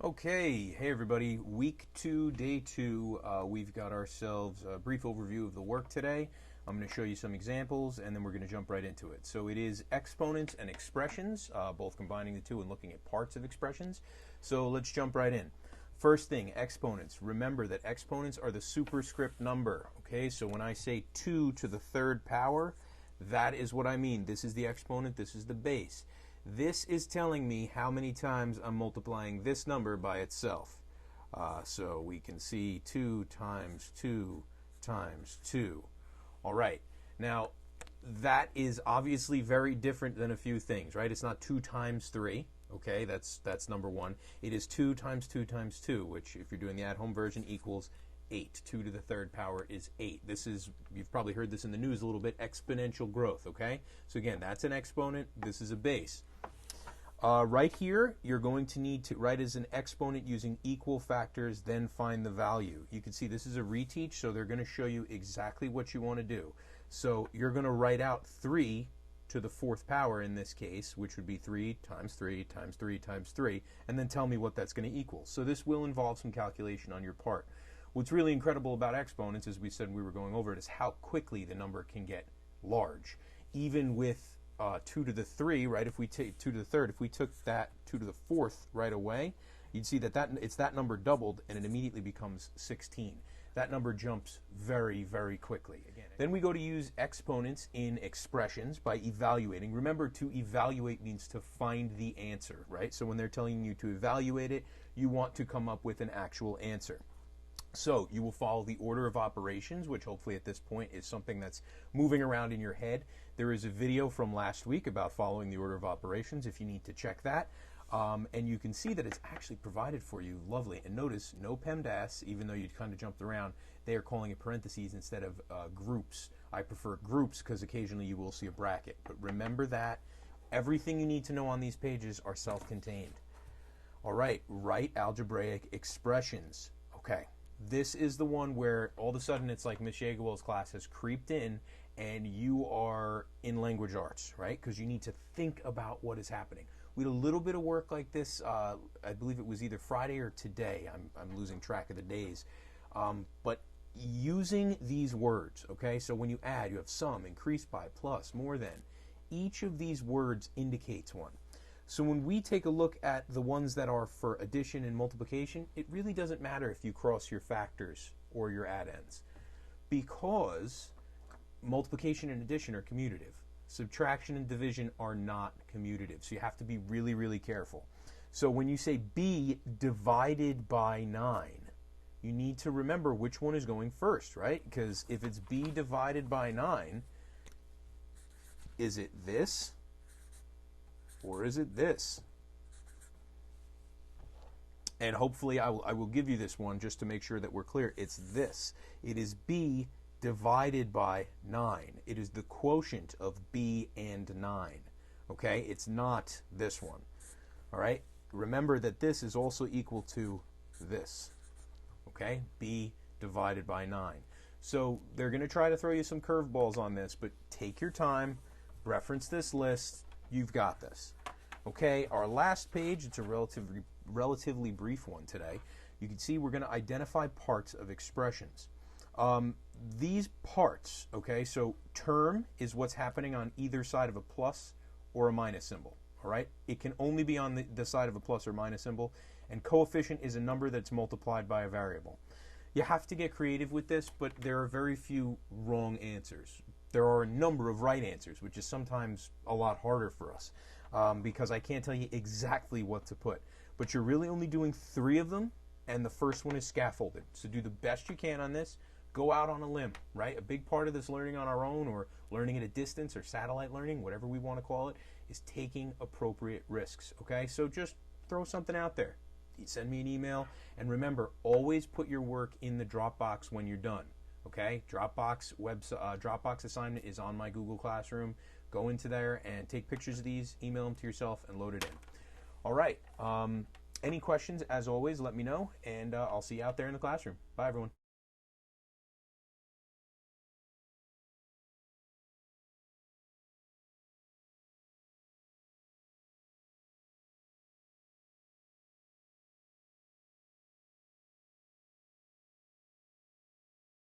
Okay, hey everybody, week 2, day 2, we've got ourselves a brief overview of the work today. I'm going to show you some examples and then we're going to jump right into it. So it is exponents and expressions, both combining the two and looking at parts of expressions. So let's jump right in. First thing, exponents. Remember that exponents are the superscript number, okay? So when I say 2 to the third power, that is what I mean. This is the exponent, this is the base. This is telling me how many times I'm multiplying this number by itself. So we can see 2 times 2 times 2. All right. Now, that is obviously very different than a few things, right? It's not 2 times 3. Okay, that's number one. It is 2 times 2 times 2, which if you're doing the at-home version equals 8. 2 to the third power is 8. This is, you've probably heard this in the news a little bit, exponential growth, okay? So again, that's an exponent. This is a base. Right here, you're going to need to write as an exponent using equal factors, then find the value. You can see this is a reteach, so they're going to show you exactly what you want to do. So you're going to write out 3 to the fourth power in this case, which would be 3 times 3 times 3 times 3, and then tell me what that's going to equal. So this will involve some calculation on your part. What's really incredible about exponents, as we said we were going over it, is how quickly the number can get large. Even with 2 to the 3, right, if we take 2 to the third, if we took that 2 to the fourth right away, you'd see that it's that number doubled and it immediately becomes 16. That number jumps very, very quickly. Then we go to use exponents in expressions by evaluating. Remember, to evaluate means to find the answer, right? So when they're telling you to evaluate it, you want to come up with an actual answer. So you will follow the order of operations, which hopefully at this point is something that's moving around in your head. There is a video from last week about following the order of operations if you need to check that. And you can see that it's actually provided for you. Lovely. And notice no PEMDAS, even though you kind of jumped around, they are calling it parentheses instead of groups. I prefer groups because occasionally you will see a bracket. But remember that everything you need to know on these pages are self-contained. All right, write algebraic expressions. Okay. This is the one where all of a sudden it's like Miss Yagowell's class has creeped in and you are in language arts, right? Because you need to think about what is happening. We had a little bit of work like this, I believe it was either Friday or today. I'm losing track of the days. But using these words, okay? So when you add, you have sum, increase by, plus, more than. Each of these words indicates one. So when we take a look at the ones that are for addition and multiplication, it really doesn't matter if you cross your factors or your addends, because multiplication and addition are commutative. Subtraction and division are not commutative, so you have to be really, really careful. So when you say b divided by 9, you need to remember which one is going first, right? Because if it's b divided by 9, is it this? Or is it this? And hopefully I will give you this one just to make sure that we're clear. It's this. It is b divided by 9. It is the quotient of b and 9. Okay? It's not this one. All right? Remember that this is also equal to this. Okay? b divided by 9. So they're going to try to throw you some curveballs on this, but take your time, reference this list. You've got this. Okay, our last page, it's a relatively brief one today. You can see we're going to identify parts of expressions. These parts, okay, so term is what's happening on either side of a plus or a minus symbol. All right, it can only be on the side of a plus or minus symbol, and coefficient is a number that's multiplied by a variable. You have to get creative with this, but there are very few wrong answers. There are a number of right answers, which is sometimes a lot harder for us because I can't tell you exactly what to put. But you're really only doing 3 of them, and the first one is scaffolded. So do the best you can on this. Go out on a limb, right? A big part of this learning on our own or learning at a distance or satellite learning, whatever we want to call it, is taking appropriate risks, okay? So just throw something out there. Send me an email. And remember, always put your work in the Dropbox when you're done. Okay, Dropbox assignment is on my Google Classroom. Go into there and take pictures of these, email them to yourself, and load it in. All right. Any questions, as always, let me know, and I'll see you out there in the classroom. Bye, everyone.